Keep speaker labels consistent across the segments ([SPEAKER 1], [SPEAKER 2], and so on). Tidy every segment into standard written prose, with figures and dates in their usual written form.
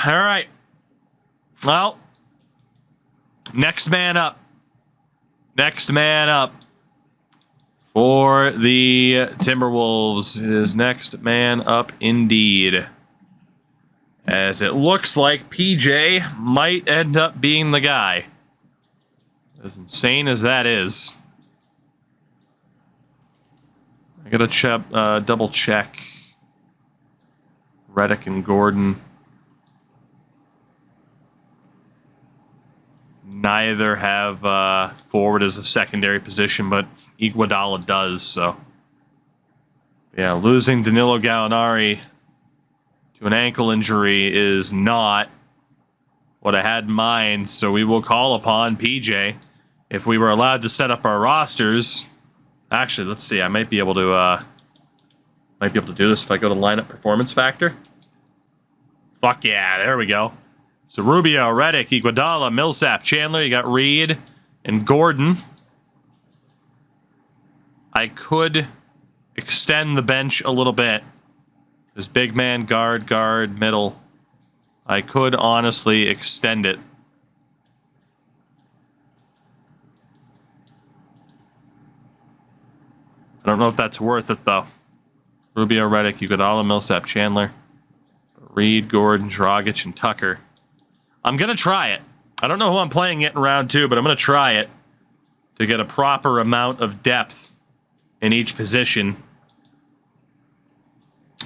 [SPEAKER 1] All right. Well, next man up. Next man up for the Timberwolves is next man up indeed. As it looks like PJ might end up being the guy. As insane as that is. I gotta double check Redick and Gordon. Neither have forward as a secondary position, but Iguodala does, so. Yeah, losing Danilo Gallinari to an ankle injury is not what I had in mind, so we will call upon PJ. If we were allowed to set up our rosters, actually, let's see. I might be able to do this if I go to lineup performance factor. Fuck yeah, there we go. So Rubio, Redick, Iguodala, Millsap, Chandler. You got Reed and Gordon. I could extend the bench a little bit. There's big man, guard, middle. I could honestly extend it. I don't know if that's worth it, though. Rubio, Redick, Iguodala, Millsap, Chandler. Reed, Gordon, Dragic, and Tucker. I'm going to try it. I don't know who I'm playing it in round 2, but I'm going to try it to get a proper amount of depth in each position.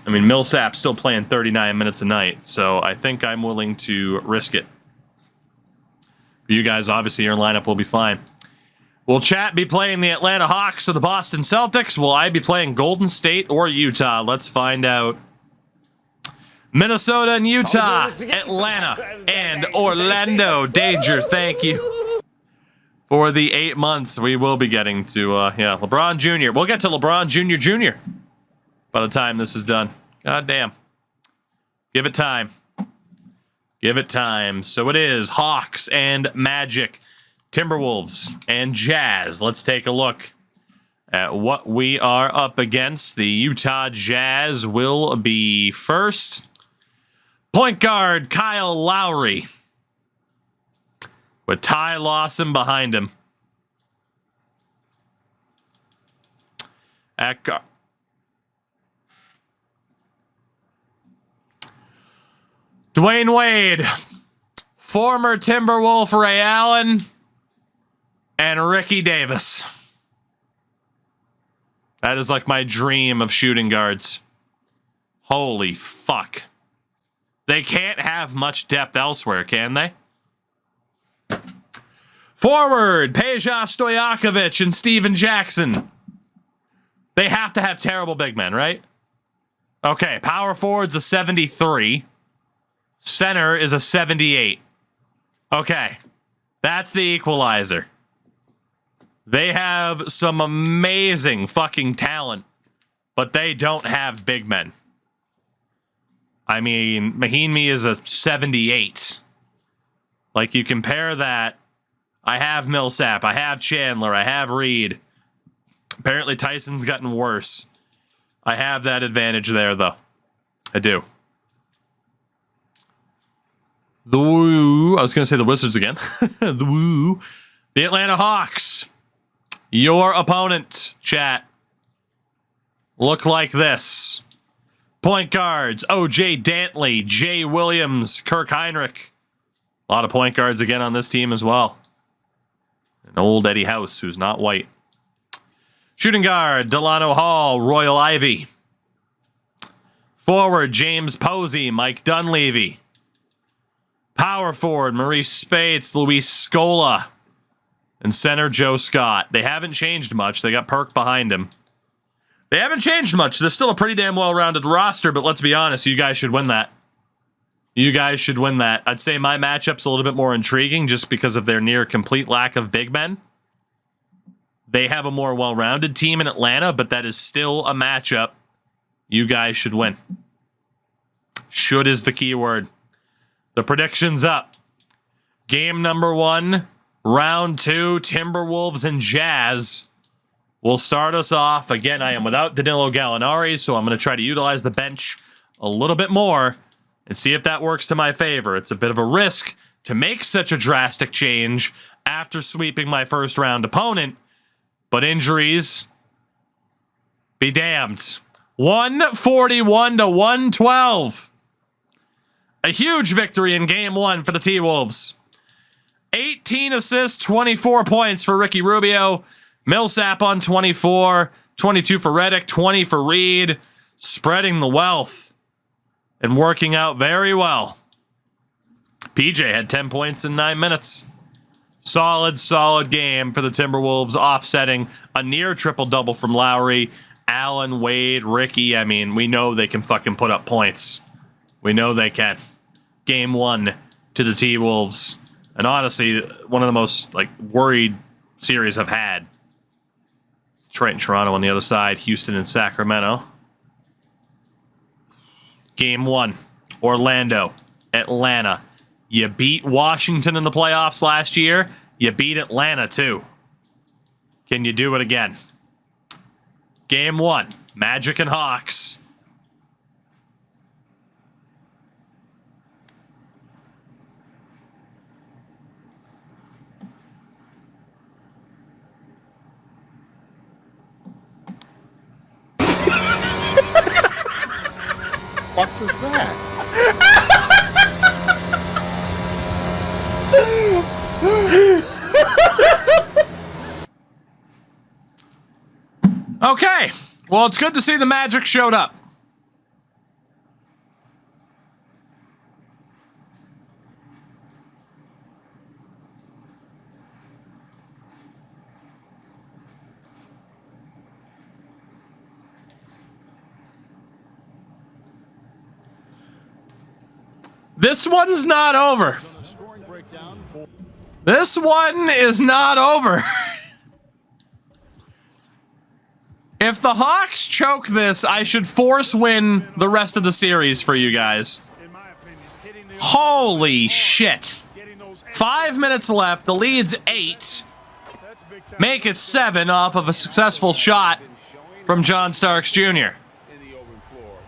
[SPEAKER 1] I mean, Millsap's still playing 39 minutes a night, so I think I'm willing to risk it. For you guys, obviously, your lineup will be fine. Will Chat be playing the Atlanta Hawks or the Boston Celtics? Will I be playing Golden State or Utah? Let's find out. Minnesota and Utah, Atlanta and Orlando. Danger, thank you. For the 8 months we will be getting to, LeBron Jr. We'll get to LeBron Jr. by the time this is done. God damn. Give it time. Give it time. So it is Hawks and Magic, Timberwolves and Jazz. Let's take a look at what we are up against. The Utah Jazz will be first. Point guard Kyle Lowry with Ty Lawson behind him. At guard. Dwayne Wade, former Timberwolf Ray Allen, and Ricky Davis. That is like my dream of shooting guards. Holy fuck. They can't have much depth elsewhere, can they? Forward, Peja Stojakovic and Steven Jackson. They have to have terrible big men, right? Okay, power forward's a 73. Center is a 78. Okay, that's the equalizer. They have some amazing fucking talent, but they don't have big men. I mean, Mahinmi is a 78. Like, you compare that. I have Millsap. I have Chandler. I have Reed. Apparently, Tyson's gotten worse. I have that advantage there, though. I do. The Woo. I was going to say the Wizards again. The Woo. The Atlanta Hawks. Your opponent, chat, look like this. Point guards, O.J. Dantley, Jay Williams, Kirk Heinrich. A lot of point guards again on this team as well. And old Eddie House, who's not white. Shooting guard, Delano Hall, Royal Ivy. Forward, James Posey, Mike Dunleavy. Power forward, Maurice Spates, Luis Scola. And center, Joe Scott. They haven't changed much. They got Perk behind him. They haven't changed much. They're still a pretty damn well-rounded roster, but let's be honest, you guys should win that. You guys should win that. I'd say my matchup's a little bit more intriguing just because of their near complete lack of big men. They have a more well-rounded team in Atlanta, but that is still a matchup you guys should win. Should is the key word. The prediction's up. Game number 1, round 2, Timberwolves and Jazz. Will start us off. Again, I am without Danilo Gallinari, so I'm going to try to utilize the bench a little bit more. and see if that works to my favor. It's a bit of a risk to make such a drastic change after sweeping my first round opponent, but injuries be damned. 141 to 112. A huge victory in game 1 for the T-Wolves. 18 assists, 24 points for Ricky Rubio. Millsap on 24, 22 for Redick, 20 for Reed. Spreading the wealth and working out very well. PJ had 10 points in 9 minutes. Solid game for the Timberwolves, offsetting a near triple-double from Lowry, Allen, Wade, Ricky. I mean, we know they can fucking put up points. We know they can. Game 1 to the T-Wolves. And honestly, one of the most worried series I've had. Detroit and Toronto on the other side, Houston and Sacramento. Game 1, Orlando, Atlanta. You beat Washington in the playoffs last year. You beat Atlanta too. Can you do it again? Game 1, Magic and Hawks.
[SPEAKER 2] What was that?
[SPEAKER 1] Okay. Well, it's good to see the Magic showed up. This one's not over. This one is not over. If the Hawks choke this, I should force win the rest of the series for you guys. Holy shit. 5 minutes left. The lead's 8. Make it 7 off of a successful shot from John Starks Jr.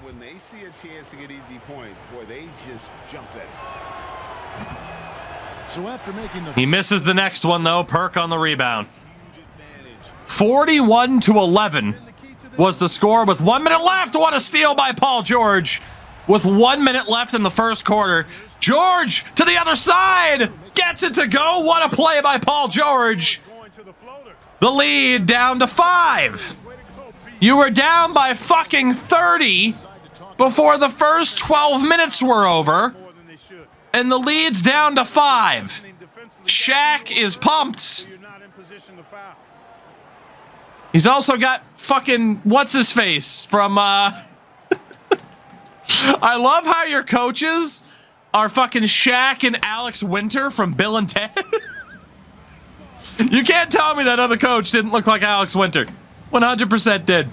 [SPEAKER 3] When they see a chance to get easy points, boy, they just jump at it.
[SPEAKER 2] So after making the
[SPEAKER 1] He misses the next one, though. Perk on the rebound. 41 to 11 was the score with 1 minute left. What a steal by Paul George. With 1 minute left in the first quarter. George to the other side. Gets it to go. What a play by Paul George. The lead down to 5. You were down by fucking 30 before the first 12 minutes were over. And the lead's down to 5. Shaq is pumped. He's also got fucking what's-his-face from, I love how your coaches are fucking Shaq and Alex Winter from Bill and Ted. You can't tell me that other coach didn't look like Alex Winter. 100% did.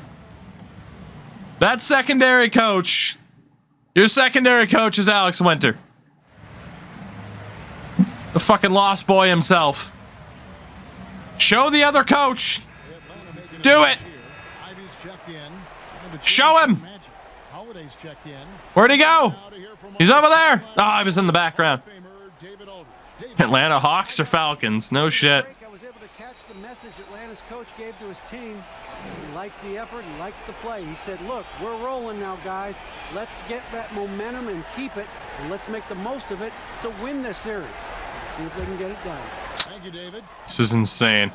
[SPEAKER 1] That secondary coach, your secondary coach is Alex Winter. The fucking lost boy himself. Show the other coach. Do it. Show him. Where'd he go? He's over there. Oh, he was in the background. Atlanta Hawks or Falcons? No shit.
[SPEAKER 4] I was able to catch the message Atlanta's coach gave to his team. He likes the effort. He likes the play. He said, look, we're rolling now, guys. Let's get that momentum and keep it, and let's make the most of it to win this series. Let's see if they can get it done.
[SPEAKER 2] Thank you, David.
[SPEAKER 1] This is insane.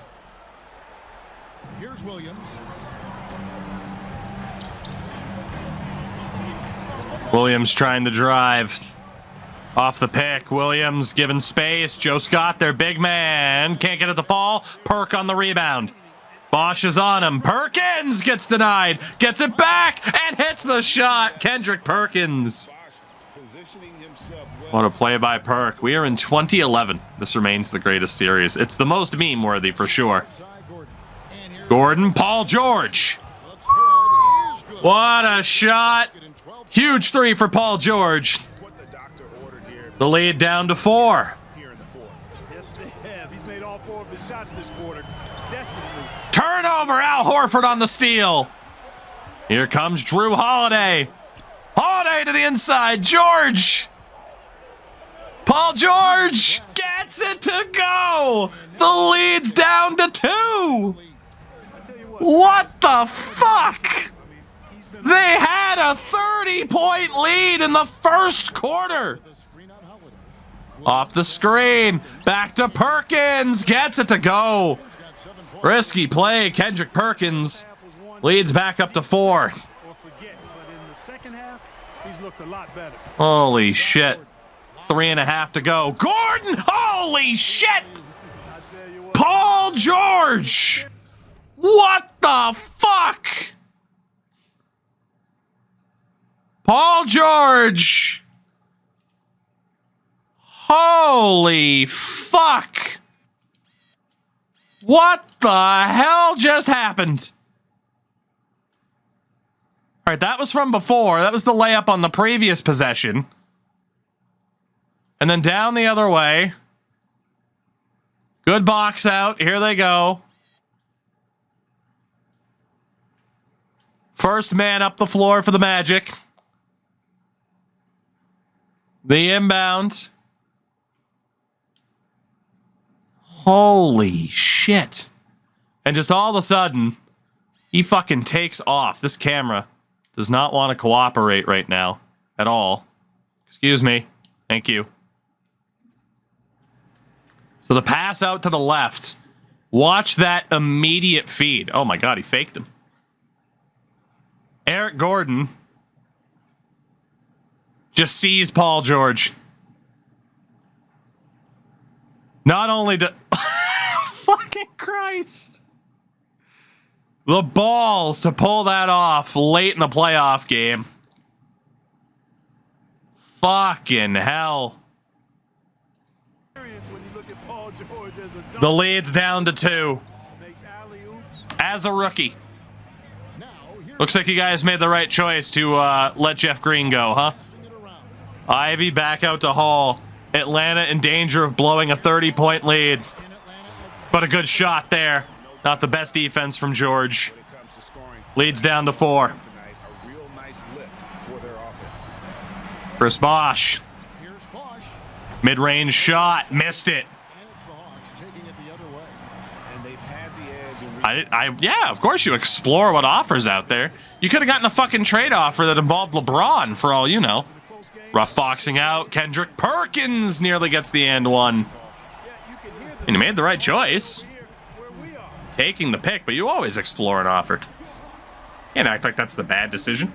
[SPEAKER 2] Here's Williams.
[SPEAKER 1] Williams trying to drive. Off the pick. Williams given space. Joe Scott, their big man. Can't get it to fall. Perk on the rebound. Bosch is on him. Perkins gets denied. Gets it back and hits the shot. Kendrick Perkins. What a play by Perk. We are in 2011. This remains the greatest series. It's the most meme-worthy for sure. Gordon, Paul George. What a shot. Huge 3 for Paul George. The lead down to 4. Turnover, Al Horford on the steal. Here comes Drew Holiday. Holiday to the inside. George. Paul George gets it to go. The lead's down to 2. What the fuck? They had a 30-point lead in the first quarter. Off the screen. Back to Perkins. Gets it to go. Risky play. Kendrick Perkins leads back up to 4. Holy shit. 3.5 to go. Gordon! Holy shit! Paul George! What the fuck? Paul George! Holy fuck! What the hell just happened? All right, that was from before. That was the layup on the previous possession. And then down the other way. Good box out. Here they go. First man up the floor for the Magic. The inbound. Holy shit. And just all of a sudden, he fucking takes off. This camera does not want to cooperate right now at all. Excuse me. Thank you. So the pass out to the left. Watch that immediate feed. Oh my God, he faked him. Eric Gordon just sees Paul George. Not only the fucking Christ. The balls to pull that off late in the playoff game. Fucking hell. The lead's down to 2. As a rookie. Looks like you guys made the right choice to let Jeff Green go, huh? Ivy back out to Hall. Atlanta in danger of blowing a 30-point lead. But a good shot there. Not the best defense from George. Leads down to 4. Chris Bosh. Mid-range shot. Missed it. Yeah, of course you explore what offers out there. You could have gotten a fucking trade offer that involved LeBron, for all you know. Rough boxing out. Kendrick Perkins nearly gets the and one. And you made the right choice. Taking the pick, but you always explore an offer. Can't act like that's the bad decision.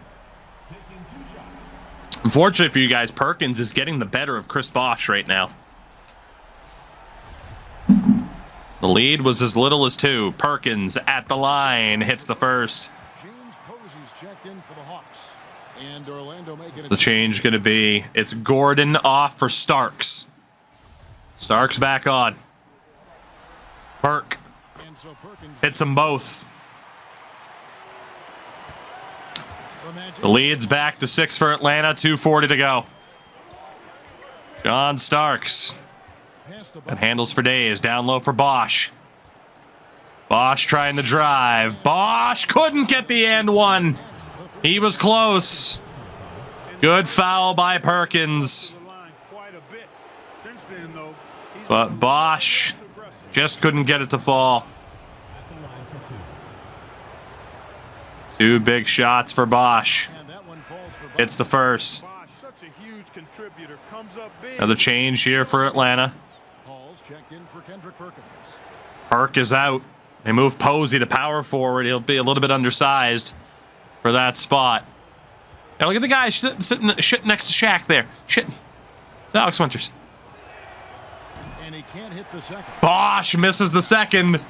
[SPEAKER 1] Unfortunately for you guys, Perkins is getting the better of Chris Bosh right now. The lead was as little as 2. Perkins at the line hits the first. What's the change going to be? It's Gordon off for Starks. Starks back on. Perk hits them both. The lead's back to 6 for Atlanta. 2:40 to go. John Starks. And handles for days. Down low for Bosh. Bosh trying to drive. Bosh couldn't get the and one. He was close. Good foul by Perkins. But Bosh just couldn't get it to fall. 2 big shots for Bosh. It's the first. Another change here for Atlanta. Perk is out. They move Posey to power forward. He'll be a little bit undersized for that spot. Now look at the guy sitting next to Shaq there. Shitting. It's Alex Winters.
[SPEAKER 2] And he can't hit the second.
[SPEAKER 1] Bosh misses the second.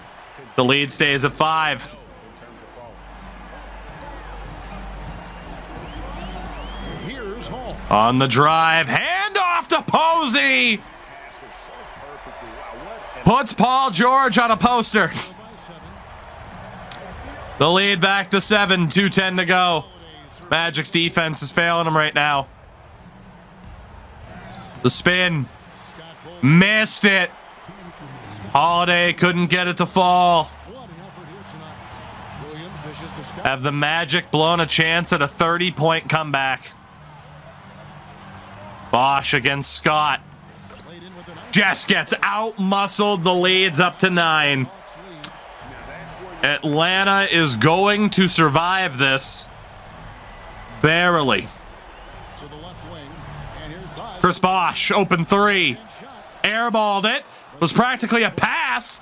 [SPEAKER 1] The lead stays at 5.
[SPEAKER 2] Here's Hall.
[SPEAKER 1] On the drive. Hand off to Posey. Puts Paul George on a poster. The lead back to 7. 2:10 to go. Magic's defense is failing them right now. The spin. Missed it. Holiday couldn't get it to fall. Have the Magic blown a chance at a 30-point comeback? Bosch against Scott. Just gets out-muscled. The lead's up to 9. Atlanta is going to survive this. Barely. Chris Bosch, open 3. Airballed it. Was practically a pass.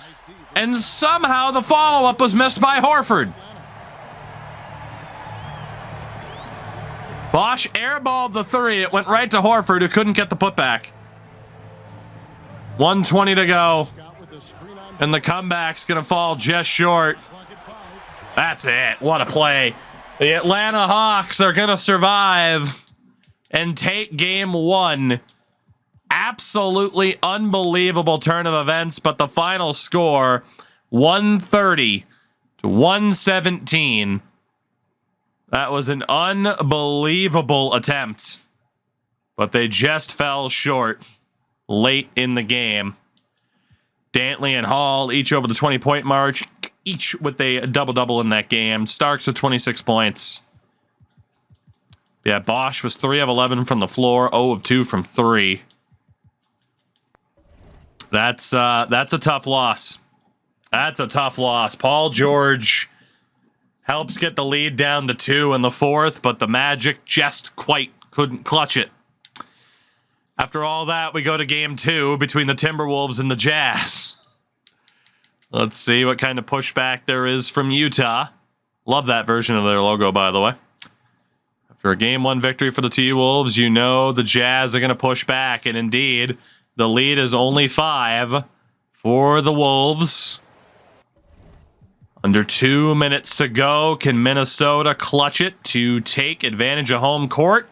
[SPEAKER 1] And somehow the follow-up was missed by Horford. Bosch airballed the 3. It went right to Horford, who couldn't get the putback. 1:20 to go. And the comeback's going to fall just short. That's it. What a play. The Atlanta Hawks are going to survive and take game 1. Absolutely unbelievable turn of events, but the final score, 130 to 117. That was an unbelievable attempt, but they just fell short late in the game. Dantley and Hall each over the 20-point mark, each with a double-double in that game. Starks with 26 points. Yeah, Bosch was 3 of 11 from the floor, 0 of 2 from 3. That's a tough loss. That's a tough loss. Paul George helps get the lead down to 2 in the 4th, but the Magic just quite couldn't clutch it. After all that, we go to game 2 between the Timberwolves and the Jazz. Let's see what kind of pushback there is from Utah. Love that version of their logo, by the way. After a game 1 victory for the T-Wolves, you know the Jazz are going to push back, and indeed, the lead is only 5 for the Wolves. Under 2 minutes to go, can Minnesota clutch it to take advantage of home court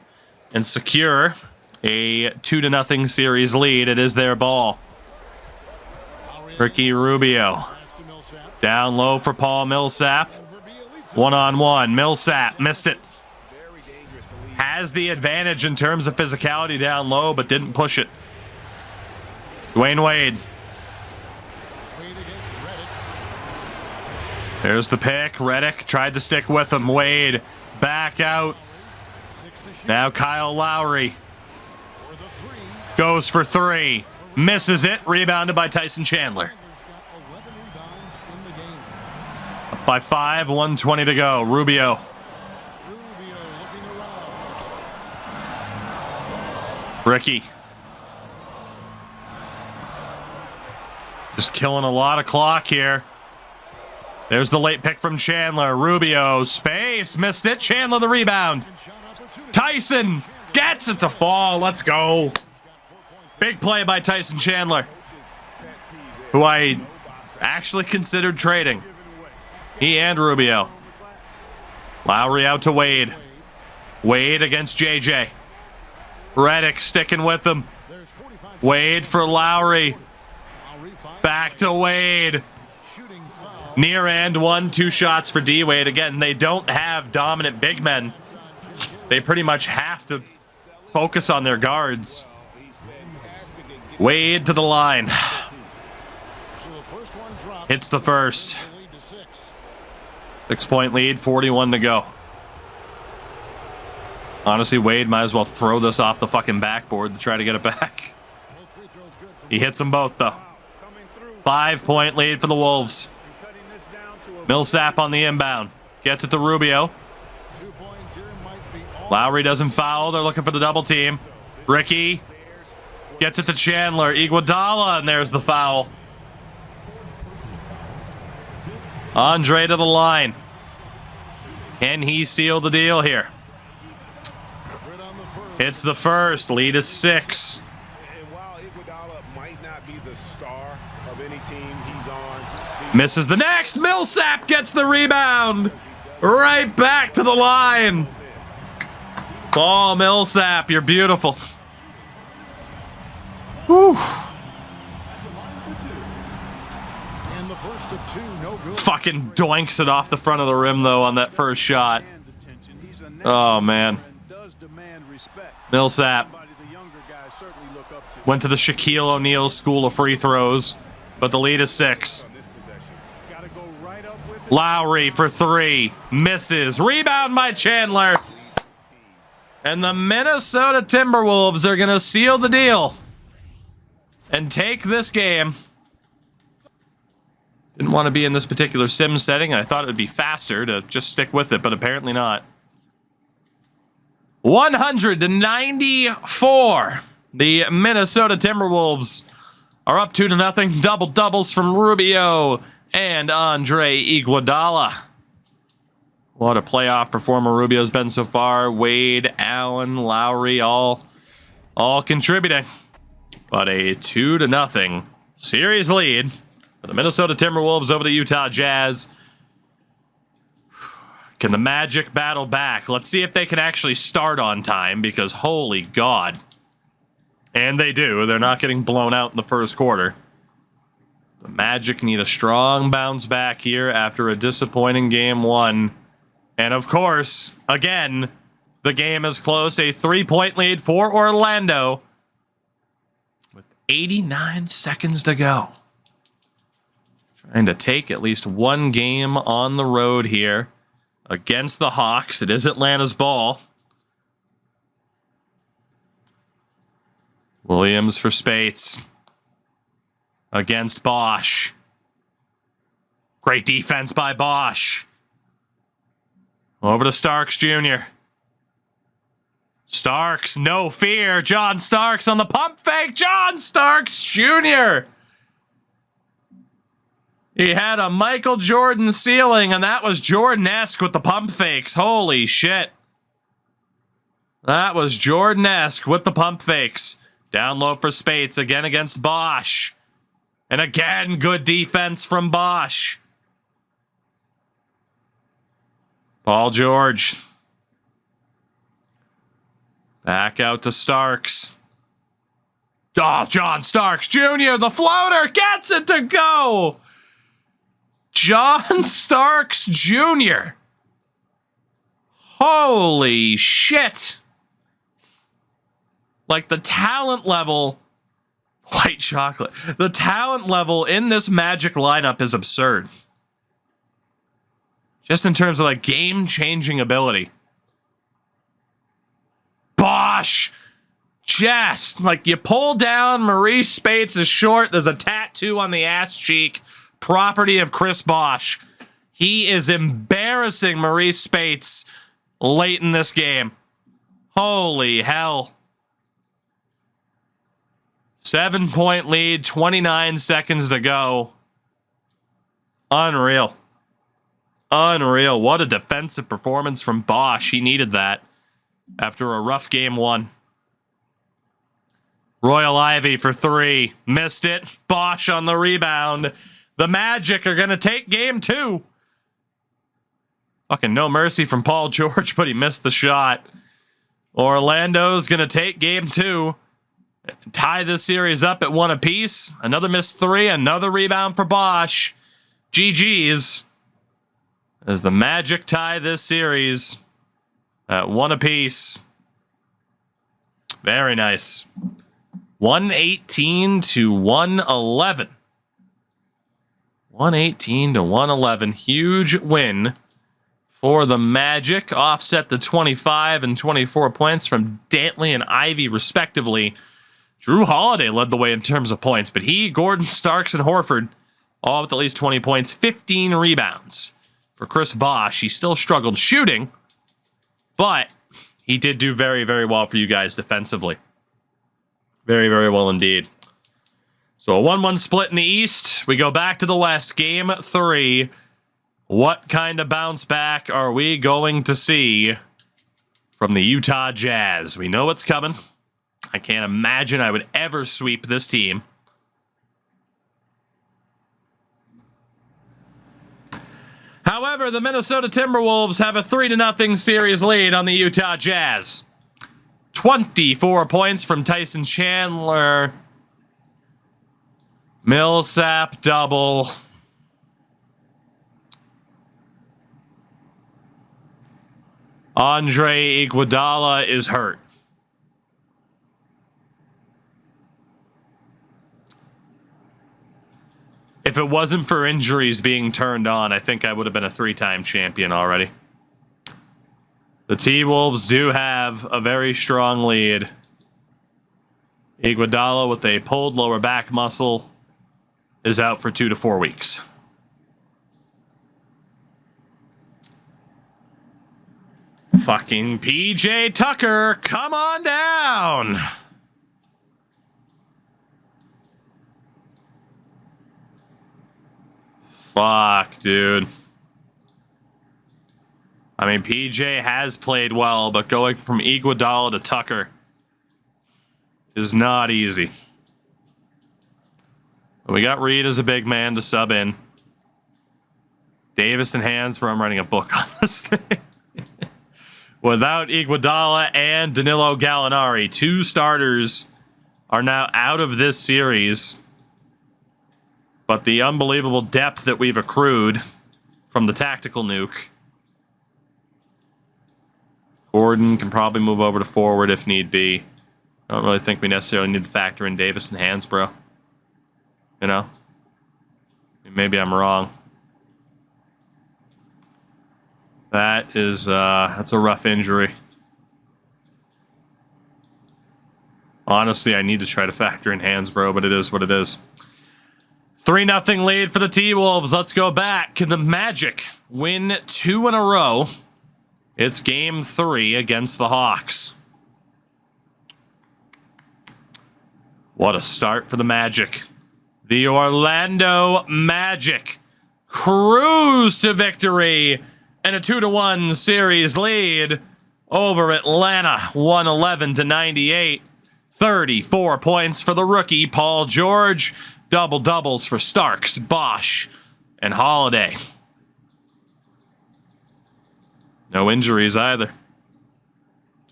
[SPEAKER 1] and secure a 2-0 series lead? It is their ball. Ricky Rubio. Down low for Paul Millsap. 1-on-1. Millsap missed it. Has the advantage in terms of physicality down low, but didn't push it. Dwayne Wade. There's the pick. Redick tried to stick with him. Wade back out. Now Kyle Lowry goes for 3. Misses it. Rebounded by Tyson Chandler. Up by 5. 1:20 to go. Rubio. Ricky. Just killing a lot of clock here. There's the late pick from Chandler. Rubio, space, missed it. Chandler the rebound. Tyson gets it to fall. Let's go. Big play by Tyson Chandler, who I actually considered trading. He and Rubio. Lowry out to Wade. Wade against JJ. Redick sticking with him. Wade for Lowry. Back to Wade. Near end 1, 2 shots for D-Wade. Again, they don't have dominant big men. They pretty much have to focus on their guards. Wade to the line. Hits the first. 6-point lead, 41 to go. Honestly, Wade might as well throw this off the fucking backboard to try to get it back. He hits them both, though. 5-point lead for the Wolves. Millsap on the inbound. Gets it to Rubio. Lowry doesn't foul. They're looking for the double team. Ricky gets it to Chandler. Iguodala, and there's the foul. Andre to the line. Can he seal the deal here? Hits the first. Lead is 6.
[SPEAKER 3] And while Iguodala might not be the star of any team he's on,
[SPEAKER 1] misses the next. Millsap gets the rebound. Right back to the line. Oh, Millsap, you're beautiful. Whew. Fucking doinks it off the front of the rim, though, on that first shot. Oh, man. Millsap went to the Shaquille O'Neal school of free throws, but the lead is 6. Lowry for 3. Misses. Rebound by Chandler. And the Minnesota Timberwolves are going to seal the deal and take this game. Didn't want to be in this particular sim setting. I thought it would be faster to just stick with it, but apparently not. 194. The Minnesota Timberwolves are up 2-0. Double doubles from Rubio and Andre Iguodala. What a playoff performer Rubio's been so far. Wade, Allen, Lowry, all contributing. But a 2-0 series lead for the Minnesota Timberwolves over the Utah Jazz. Can the Magic battle back? Let's see if they can actually start on time, because holy God. And they do. They're not getting blown out in the first quarter. The Magic need a strong bounce back here after a disappointing game one. And of course, again, the game is close. A 3-point lead for Orlando with 89 seconds to go. Trying to take at least one game on the road here against the Hawks. It is Atlanta's ball. Williams for Spates against Bosch. Great defense by Bosch. Over to Starks Jr. Starks, no fear. John Starks on the pump fake. John Starks Jr. He had a Michael Jordan ceiling, and that was Jordan-esque with the pump fakes. Holy shit. That was Jordan-esque with the pump fakes. Down low for Spates, again against Bosch. And again, good defense from Bosch. Paul George. Back out to Starks. Oh, John Starks Jr., the floater, gets it to go. John Starks Jr. Holy shit. Like, the talent level, white chocolate, the talent level in this Magic lineup is absurd. Just in terms of, like, game-changing ability. Bosch! Just, like, you pull down Maurice Spates' short, there's a tattoo on the ass cheek, property of Chris Bosch. He is embarrassing Maurice Spates late in this game. Holy hell. 7-point lead, 29 seconds to go. Unreal. Unreal. What a defensive performance from Bosch. He needed that after a rough game one. Royal Ivy for three. Missed it. Bosch on the rebound. The Magic are going to take game two. Fucking no mercy from Paul George, but he missed the shot. Orlando's going to take game two. Tie this series up at 1 apiece. Another missed three. Another rebound for Bosch. GG's. As the Magic tie this series at 1 apiece. Very nice. 118 to 111. 118 to 111. Huge win for the Magic. Offset the 25 and 24 points from Dantley and Ivy, respectively. Drew Holiday led the way in terms of points, but he, Gordon, Starks, and Horford all with at least 20 points, 15 rebounds. For Chris Bosch, he still struggled shooting, but he did do very, very well for you guys defensively. Very, very well indeed. So a 1-1 split in the East. We go back to the West. Game 3. What kind of bounce back are we going to see from the Utah Jazz? We know what's coming. I can't imagine I would ever sweep this team. However, the Minnesota Timberwolves have a 3-0 series lead on the Utah Jazz. 24 points from Tyson Chandler. Millsap double. Andre Iguodala is hurt. If it wasn't for injuries being turned on, I think I would have been a 3-time champion already. The T-Wolves do have a very strong lead. Iguodala with a pulled lower back muscle is out for 2 to 4 weeks. Fucking PJ Tucker, come on down. Fuck, dude. I mean, PJ has played well, but going from Iguodala to Tucker is not easy. We got Reed as a big man to sub in. Davis and Hansbrough, I'm writing a book on this thing. Without Iguodala and Danilo Gallinari, 2 starters are now out of this series. But the unbelievable depth that we've accrued from the tactical nuke. Gordon can probably move over to forward if need be. I don't really think we necessarily need to factor in Davis and Hansbrough. You know? Maybe I'm wrong. That is, that's a rough injury. Honestly, I need to try to factor in Hansbrough, but it is what it is. 3-0 lead for the T-Wolves. Let's go back. Can the Magic win 2 in a row? It's game 3 against the Hawks. What a start for the Magic. The Orlando Magic cruise to victory and a 2-1 series lead over Atlanta, 111-98. 34 points for the rookie Paul George. Double-doubles for Starks, Bosch, and Holiday. No injuries either.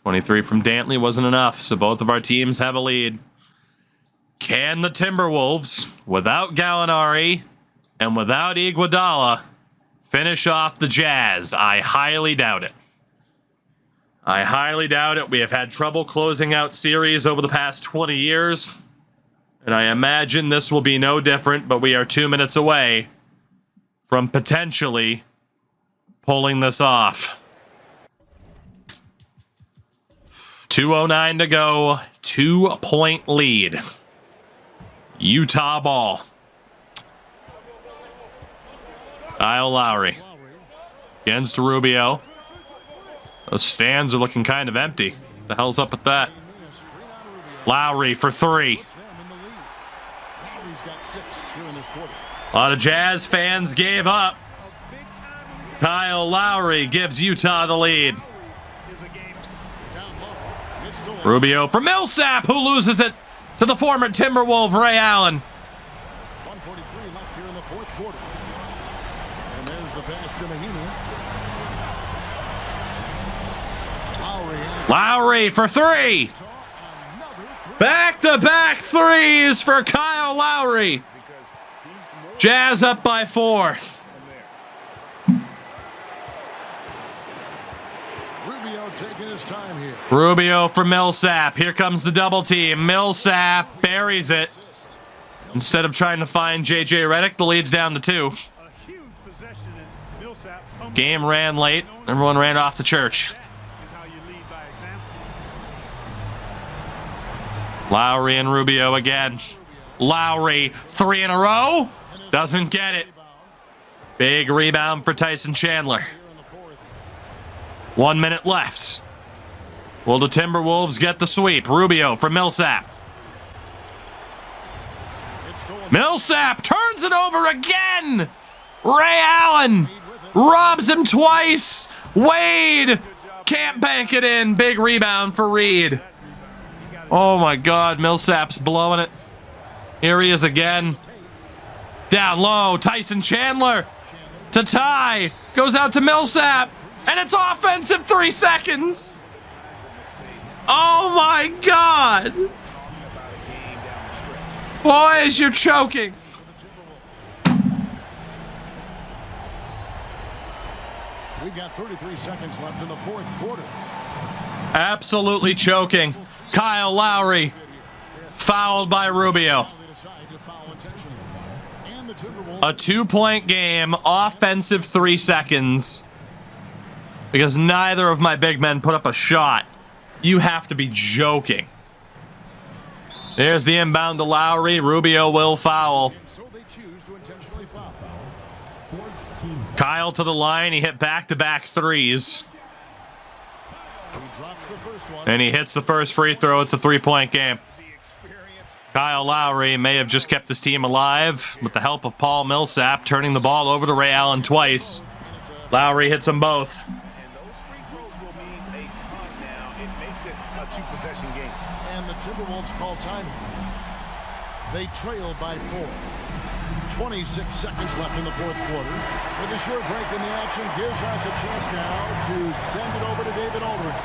[SPEAKER 1] 23 from Dantley wasn't enough, so both of our teams have a lead. Can the Timberwolves, without Gallinari and without Iguodala, finish off the Jazz? I highly doubt it. I highly doubt it. We have had trouble closing out series over the past 20 years, and I imagine this will be no different, but we are 2 minutes away from potentially pulling this off. 2:09 to go, 2-point lead. Utah ball. Kyle Lowry against Rubio. Those stands are looking kind of empty. The hell's up with that? Lowry for 3. A lot of Jazz fans gave up. Kyle Lowry gives Utah the lead. Rubio for Millsap, who loses it to the former Timberwolf Ray Allen.
[SPEAKER 2] 1:43 left here in the 4th quarter. And there's the pass to Mahinmi.
[SPEAKER 1] Lowry for 3. Back-to-back threes for Kyle Lowry. Jazz up by 4.
[SPEAKER 2] Rubio taking his time here.
[SPEAKER 1] Rubio for Millsap. Here comes the double team. Millsap buries it. Instead of trying to find J.J. Redick, the lead's down to 2. Game ran late. Everyone ran off to church. Lowry and Rubio again. Lowry, 3 in a row. Doesn't get it. Big rebound for Tyson Chandler. 1 minute left. Will the Timberwolves get the sweep? Rubio for Millsap. Millsap turns it over again. Ray Allen robs him twice. Wade can't bank it in. Big rebound for Reed. Oh my God, Millsap's blowing it. Here he is again. Down low, Tyson Chandler to tie. Goes out to Millsap, and it's offensive 3 seconds. Oh my God. Boys, you're choking.
[SPEAKER 2] We've got 33 seconds left in the 4th quarter.
[SPEAKER 1] Absolutely choking. Kyle Lowry fouled by Rubio. A 2-point game, offensive 3 seconds. because neither of my big men put up a shot. You have to be joking. There's the inbound to Lowry. Rubio will foul.
[SPEAKER 2] So they choose to intentionally foul.
[SPEAKER 1] Kyle to the line. He hit back-to-back threes.
[SPEAKER 2] He drops the first one.
[SPEAKER 1] And he hits the first free throw. It's a three-point game. Kyle Lowry may have just kept his team alive with the help of Paul Millsap, turning the ball over to Ray Allen twice. Lowry hits them both.
[SPEAKER 3] And those free throws will mean a ton now. It makes it a two-possession game.
[SPEAKER 2] And the Timberwolves call time. They trail by 4. 26 seconds left in the fourth quarter. With a short break in the action, gives us a chance now to send it over to David Aldridge.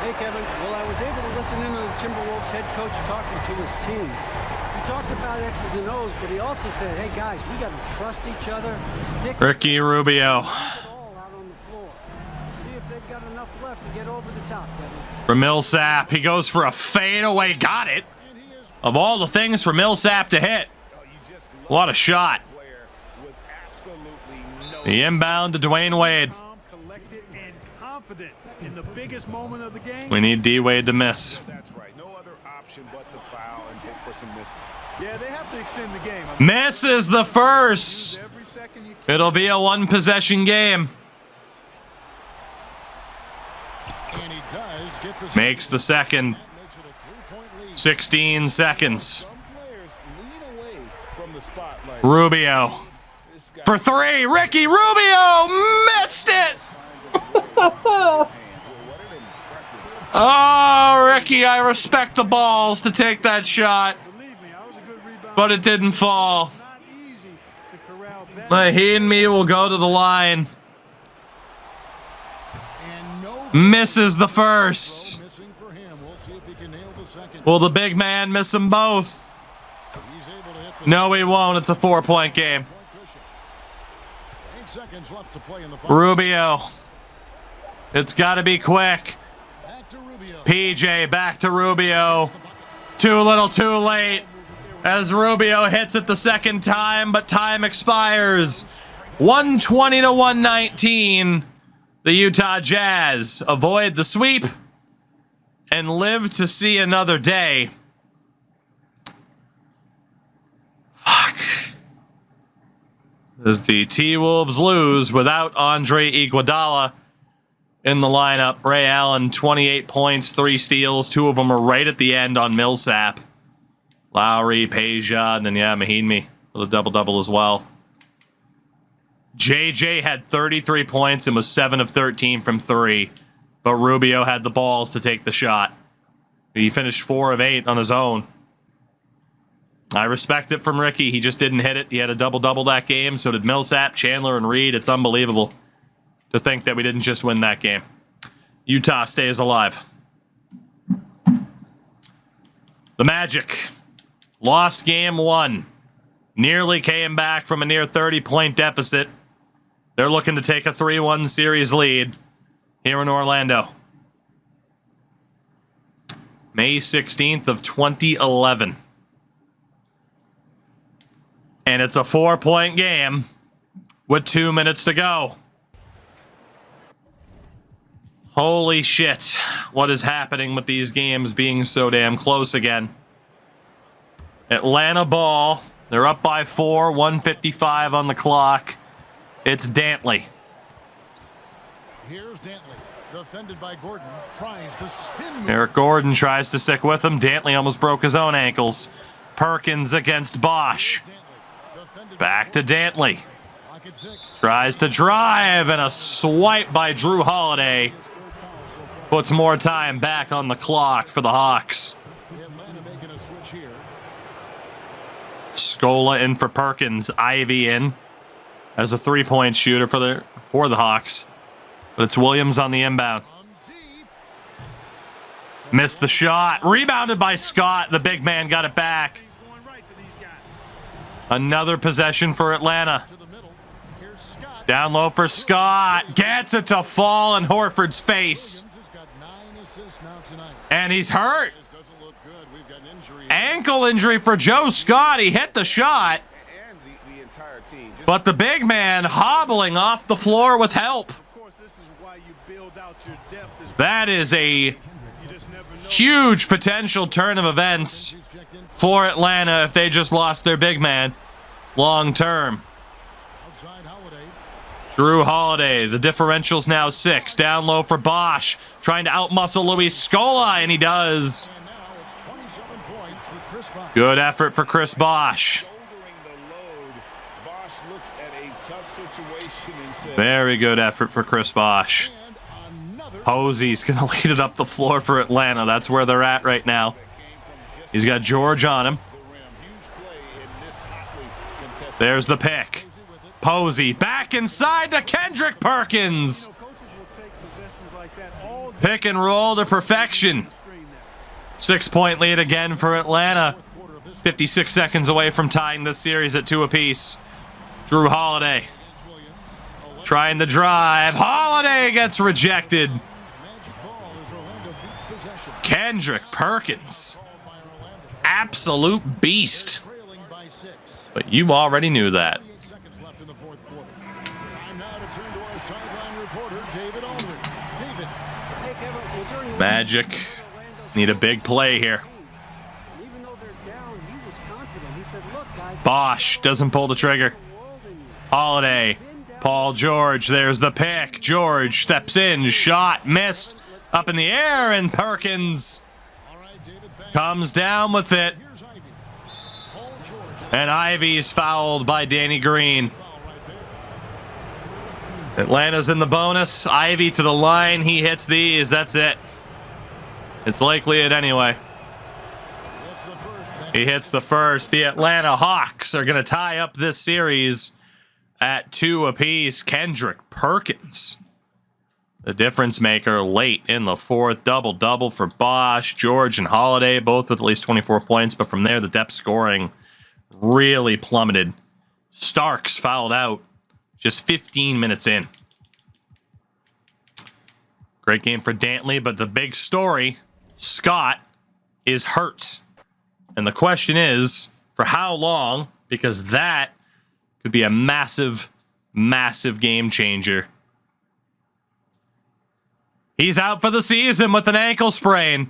[SPEAKER 4] Hey, Kevin. Well, I was able to listen in on the Timberwolves head coach talking to his team. He talked about X's and O's, but he also said, hey, guys, we got to trust each other. Stick
[SPEAKER 1] Ricky Rubio
[SPEAKER 4] it all out on the floor. See if they've got enough left to get over the top, Kevin.
[SPEAKER 1] for Millsap. He goes for a fadeaway. Got it. Of all the things for Millsap to hit. What a shot. The inbound to Dwayne Wade.
[SPEAKER 5] Collected and confident in the biggest moment of the game.
[SPEAKER 1] We need D Wade to miss.
[SPEAKER 3] That's right. No other option but to foul and hope for some misses.
[SPEAKER 5] Yeah, they have to extend the game.
[SPEAKER 1] Misses the first.
[SPEAKER 5] Every second you
[SPEAKER 1] It'll be a one-possession game.
[SPEAKER 2] And he does get the
[SPEAKER 1] Makes the second.
[SPEAKER 2] Makes it a 3-point lead.
[SPEAKER 1] 16 seconds.
[SPEAKER 3] Some players lean away from the spotlight.
[SPEAKER 1] Rubio
[SPEAKER 3] This guy
[SPEAKER 1] for three. Ricky Rubio missed it. Oh, Ricky, I respect the balls to take that shot,
[SPEAKER 5] believe me, I was a good rebound.
[SPEAKER 1] but it didn't fall.
[SPEAKER 5] Not easy to corral that.
[SPEAKER 1] Mahinmi will go to the line.
[SPEAKER 2] And no
[SPEAKER 1] Misses the first.
[SPEAKER 2] missing for him. We'll see if he can nail the second.
[SPEAKER 1] Will the big man miss them both?
[SPEAKER 2] He's able to hit the
[SPEAKER 1] No, he won't. It's a 4-point game.
[SPEAKER 2] point cushion. 8 seconds left to play in the final.
[SPEAKER 1] Rubio. It's got to be quick.
[SPEAKER 2] Back to Rubio.
[SPEAKER 1] PJ back to Rubio. Too little, too late. As Rubio hits it the second time, but time expires. 120 to 119. The Utah Jazz avoid the sweep and live to see another day. Fuck. As the T-Wolves lose without Andre Iguodala in the lineup. Ray Allen, 28 points, 3 steals. 2 of them are right at the end on Millsap. Lowry, Peja, and then, Mahinmi with a double-double as well. JJ had 33 points and was 7 of 13 from 3. But Rubio had the balls to take the shot. He finished 4 of 8 on his own. I respect it from Ricky. He just didn't hit it. He had a double-double that game. So did Millsap, Chandler, and Reed. It's unbelievable to think that we didn't just win that game. Utah stays alive. The Magic lost game 1. Nearly came back from a near 30-point deficit. They're looking to take a 3-1 series lead here in Orlando. May 16th of 2011. And it's a 4-point game with 2 minutes to go. Holy shit. What is happening with these games being so damn close again? Atlanta ball. They're up by 4, 1:55 on the clock. It's Dantley.
[SPEAKER 2] Here's Dantley. Defended by Gordon. Tries the spin move.
[SPEAKER 1] Eric Gordon tries to stick with him. Dantley almost broke his own ankles. Perkins against Bosch.
[SPEAKER 2] Dantley. Defended
[SPEAKER 1] Back to Dantley.
[SPEAKER 2] Clock at 6.
[SPEAKER 1] Tries to drive, and a swipe by Drew Holiday puts more time back on the clock for the Hawks.
[SPEAKER 2] Atlanta making a switch here.
[SPEAKER 1] Scola in for Perkins. Ivy in as a 3-point shooter for the Hawks. But it's Williams on the inbound.
[SPEAKER 2] On deep.
[SPEAKER 1] Missed the shot. Rebounded by Scott. The big man got it back.
[SPEAKER 5] He's going right for these guys.
[SPEAKER 1] Another possession for Atlanta.
[SPEAKER 2] To the middle. Here's Scott.
[SPEAKER 1] Down low for Scott. Gets it to fall in Horford's face.
[SPEAKER 2] Williams has got 9 assists now tonight.
[SPEAKER 1] And he's hurt.
[SPEAKER 2] This doesn't look good. We've got an injury.
[SPEAKER 1] Ankle injury for Joe Scott. He hit the shot,
[SPEAKER 3] And the entire team. Just
[SPEAKER 1] but the big man hobbling off the floor with help.
[SPEAKER 5] Of course, this is why you
[SPEAKER 1] That is a huge potential turn of events for Atlanta if they just lost their big man long term. Drew Holiday, the differential's now 6. Down low for Bosch, trying to outmuscle Luis Scola, and he does. Good effort for Chris Bosch. Very good effort for Chris Bosch. Posey's going to lead it up the floor for Atlanta. That's where they're at right now. He's got George on him. There's the pick. Posey back inside to Kendrick Perkins. Pick and roll to perfection. 6-point lead again for Atlanta. 56 seconds away from tying this series at 2 apiece. Drew Holiday trying to drive. Holiday gets rejected. Kendrick Perkins. Absolute beast. But you already knew that. Magic need a big play here. Bosch doesn't pull the trigger. Holiday, Paul George, there's the pick. George steps in, shot, missed, up in the air, and Perkins comes down with it. And Ivy's fouled by Danny Green. Atlanta's in the bonus. Ivy to the line. He hits these. That's it. It's likely it anyway. He hits the first. The Atlanta Hawks are going to tie up this series at 2 apiece. Kendrick Perkins, the difference maker late in the fourth. Double-double for Bosch, George, and Holiday, both with at least 24 points. But from there, the depth scoring really plummeted. Starks fouled out just 15 minutes in. Great game for Dantley, but the big story, Scott is hurt. And the question is, for how long? Because that could be a massive, massive game changer. He's out for the season with an ankle sprain.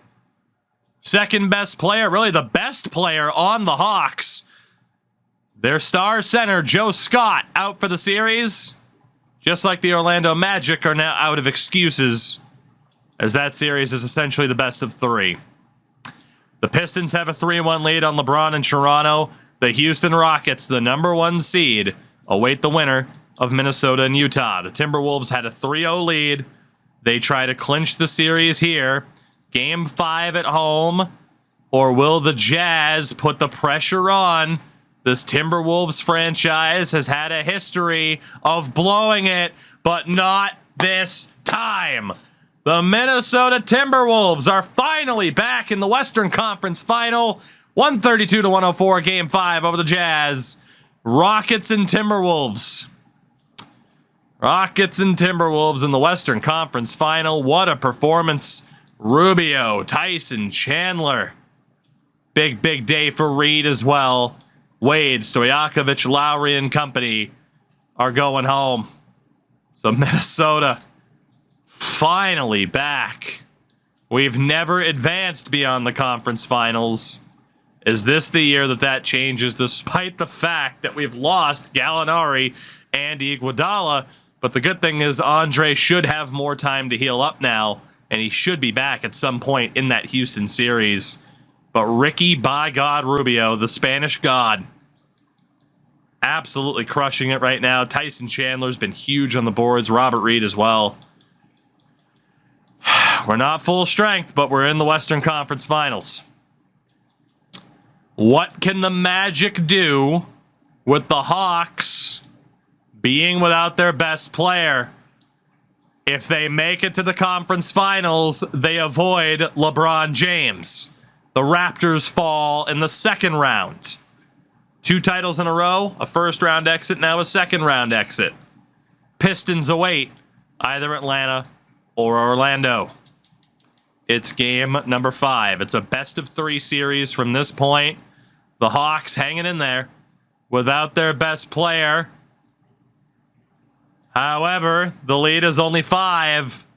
[SPEAKER 1] Second best player, really the best player on the Hawks. Their star center, Joe Scott, out for the series. Just like the Orlando Magic are now out of excuses, as that series is essentially the best of 3. The Pistons have a 3-1 lead on LeBron and Toronto. The Houston Rockets, the #1 seed, await the winner of Minnesota and Utah. The Timberwolves had a 3-0 lead. They try to clinch the series here. Game 5 at home. Or will the Jazz put the pressure on? This Timberwolves franchise has had a history of blowing it, but not this time. The Minnesota Timberwolves are finally back in the Western Conference Final. 132-104, Game 5 over the Jazz. Rockets and Timberwolves. Rockets and Timberwolves in the Western Conference Final. What a performance. Rubio, Tyson, Chandler. Big, big day for Reed as well. Wade, Stojakovic, Lowry, and company are going home. So Minnesota finally back. We've never advanced beyond the conference finals. Is this the year that changes, despite the fact that we've lost Gallinari and Iguodala? But the good thing is Andre should have more time to heal up now, and he should be back at some point in that Houston series. But Ricky, by God, Rubio, the Spanish God, absolutely crushing it right now. Tyson Chandler's been huge on the boards. Robert Reed as well. We're not full strength, but we're in the Western Conference Finals. What can the Magic do with the Hawks being without their best player? If they make it to the conference finals, they avoid LeBron James. The Raptors fall in the second round. 2 titles in a row, a first-round exit, now a second-round exit. Pistons await either Atlanta or Orlando. It's game number 5. It's a best-of-3 series from this point. The Hawks hanging in there without their best player. However, the lead is only 5.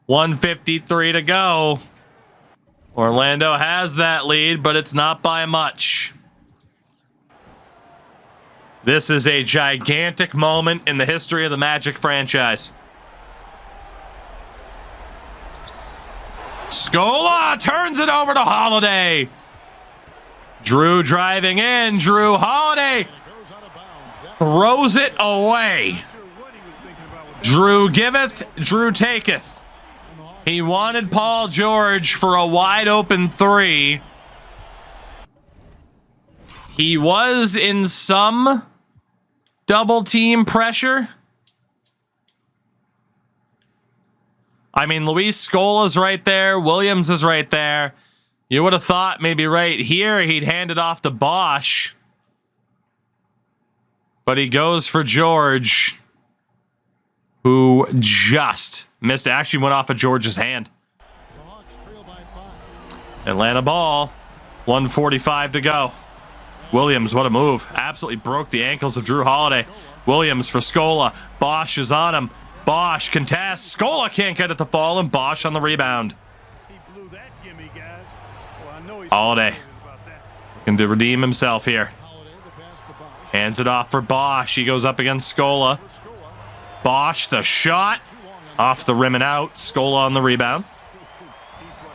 [SPEAKER 1] 1:53 to go. Orlando has that lead, but it's not by much. This is a gigantic moment in the history of the Magic franchise. Scola turns it over to Holiday. Drew driving in. Drew Holiday throws it away. Drew giveth, Drew taketh. He wanted Paul George for a wide open three. He was in some double team pressure. I mean, Luis Scola's right there. Williams is right there. You would have thought maybe right here he'd hand it off to Bosch. But he goes for George, who just missed it. Actually went off of George's hand. Atlanta ball. 1:45 to go. Williams, what a move. Absolutely broke the ankles of Drew Holiday. Williams for Scola. Bosch is on him. Bosch contests. Scola can't get it to fall, and Bosch on the rebound. Holiday looking to redeem himself here. Hands it off for Bosch. He goes up against Scola. Bosch, the shot. Off the rim and out. Scola on the rebound.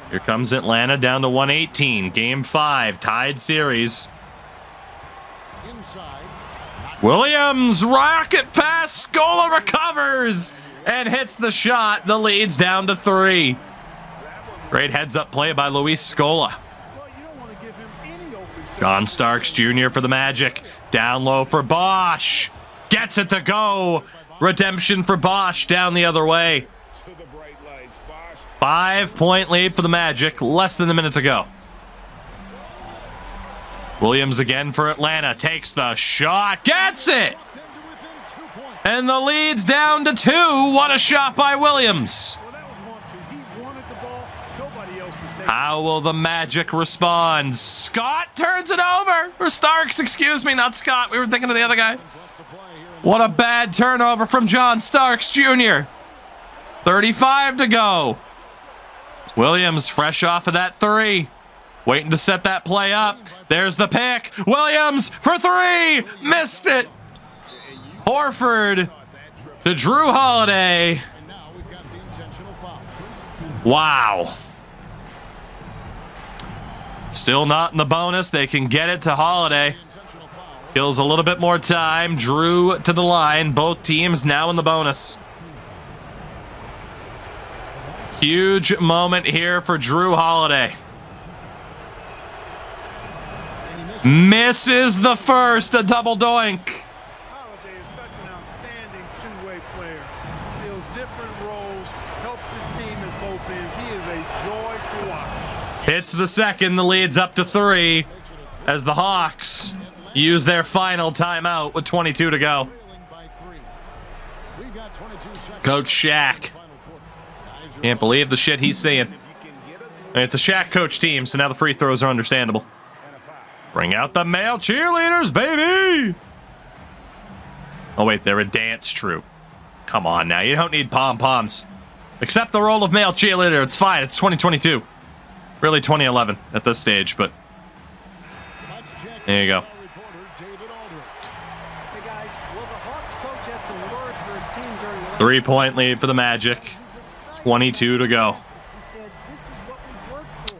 [SPEAKER 1] Here comes Atlanta down to 118. Game 5. Tied series. Williams, rocket pass. Scola recovers and hits the shot. The lead's down to 3. Great heads-up play by Luis Scola. John Starks Jr. for the Magic. Down low for Bosch. Gets it to go. Redemption for Bosch down the other way. 5-point lead for the Magic. Less than a minute to go. Williams again for Atlanta. Takes the shot. Gets it. And the lead's down to 2. What a shot by Williams. How will the Magic respond? Scott turns it over. Or Starks, excuse me, not Scott. We were thinking of the other guy. What a bad turnover from John Starks Jr. 35 to go. Williams fresh off of that 3. Waiting to set that play up. There's the pick. Williams for 3. Missed it. Horford to Drew Holiday. Wow. Still not in the bonus. They can get it to Holiday. Kills a little bit more time. Drew to the line. Both teams now in the bonus. Huge moment here for Drew Holiday. Misses the first. A double doink.
[SPEAKER 5] Holiday is such an outstanding two-way player. Fills different roles. Helps his team at both ends. He is a joy to watch.
[SPEAKER 1] Hits the second. The lead's up to 3 as the Hawks use their final timeout with 22 to go. Coach Shaq. Can't believe the shit he's saying. And it's a Shaq coach team, so now the free throws are understandable. Bring out the male cheerleaders, baby! Oh, wait, they're a dance troupe. Come on now, you don't need pom-poms. Accept the role of male cheerleader, it's fine, it's 2022. Really 2011 at this stage, but there you go.
[SPEAKER 4] Hey guys, well, the Hawks coach had some words for his team during the
[SPEAKER 1] 3-point lead for the Magic. 22 to go.
[SPEAKER 4] He said, "This is what we've worked for.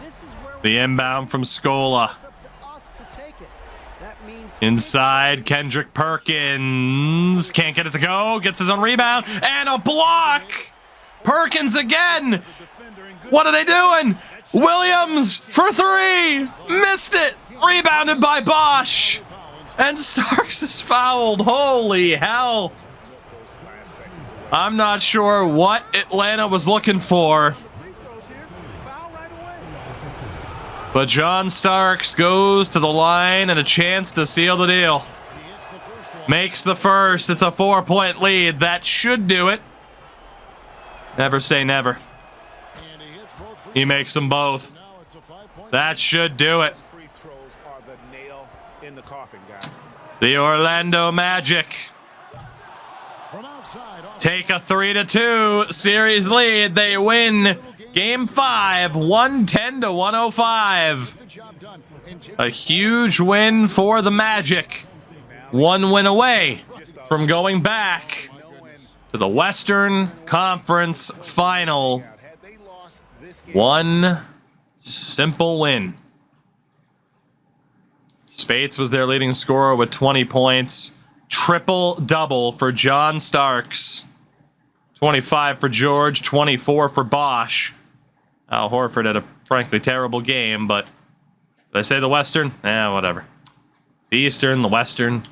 [SPEAKER 4] This is where
[SPEAKER 1] The inbound from Scola.
[SPEAKER 4] it's up to us to take it. That means
[SPEAKER 1] Inside, Kendrick Perkins. Can't get it to go. Gets his own rebound. And a block. Perkins again. What are they doing? Williams for 3. Missed it. Rebounded by Bosch. And Starks is fouled. Holy hell. I'm not sure what Atlanta was looking for. But John Starks goes to the line and a chance to seal the deal. Makes the first. It's a 4-point lead. That should do it. Never say never. He makes them both. That should do it.
[SPEAKER 3] Free throws are the nail in the coffin, guys.
[SPEAKER 1] The Orlando Magic take a 3-2 series lead. They win Game 5, 110-105. A huge win for the Magic. One win away from going back to the Western Conference Final. One simple win. Spates was their leading scorer with 20 points. Triple-double for John Starks. 25 for George, 24 for Bosch. Al Horford had a frankly terrible game, but did I say the Western? Whatever. The Eastern, the Western.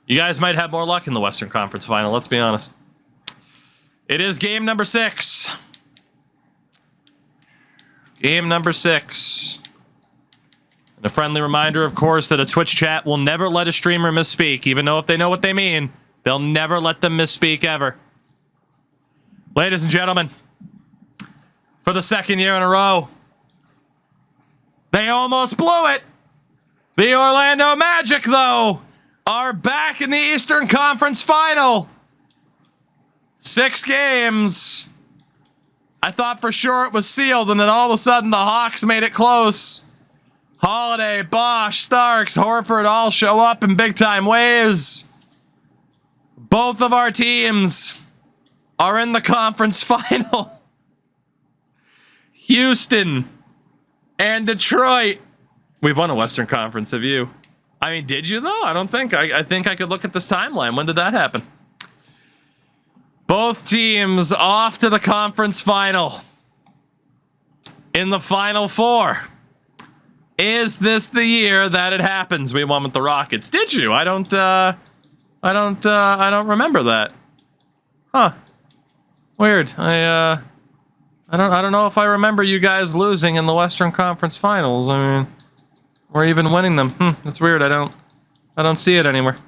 [SPEAKER 1] You guys might have more luck in the Western Conference Final, let's be honest. It is game number 6. Game number 6. And a friendly reminder, of course, that a Twitch chat will never let a streamer misspeak, even though if they know what they mean, they'll never let them misspeak ever. Ladies and gentlemen, for the second year in a row, they almost blew it. The Orlando Magic, though, are back in the Eastern Conference Final. 6 games. I thought for sure it was sealed, and then all of a sudden the Hawks made it close. Holiday, Bosch, Starks, Horford all show up in big-time ways. Both of our teams are in the conference final. Houston and Detroit. We've won a Western Conference, have you? I mean, did you, though? I don't think. I think I could look at this timeline. When did that happen? Both teams off to the conference final. In the Final Four. Is this the year that it happens? We won with the Rockets. Did you? I don't remember that. Huh. Weird. I don't know if I remember you guys losing in the Western Conference Finals. I mean, or even winning them. That's weird. I don't see it anywhere.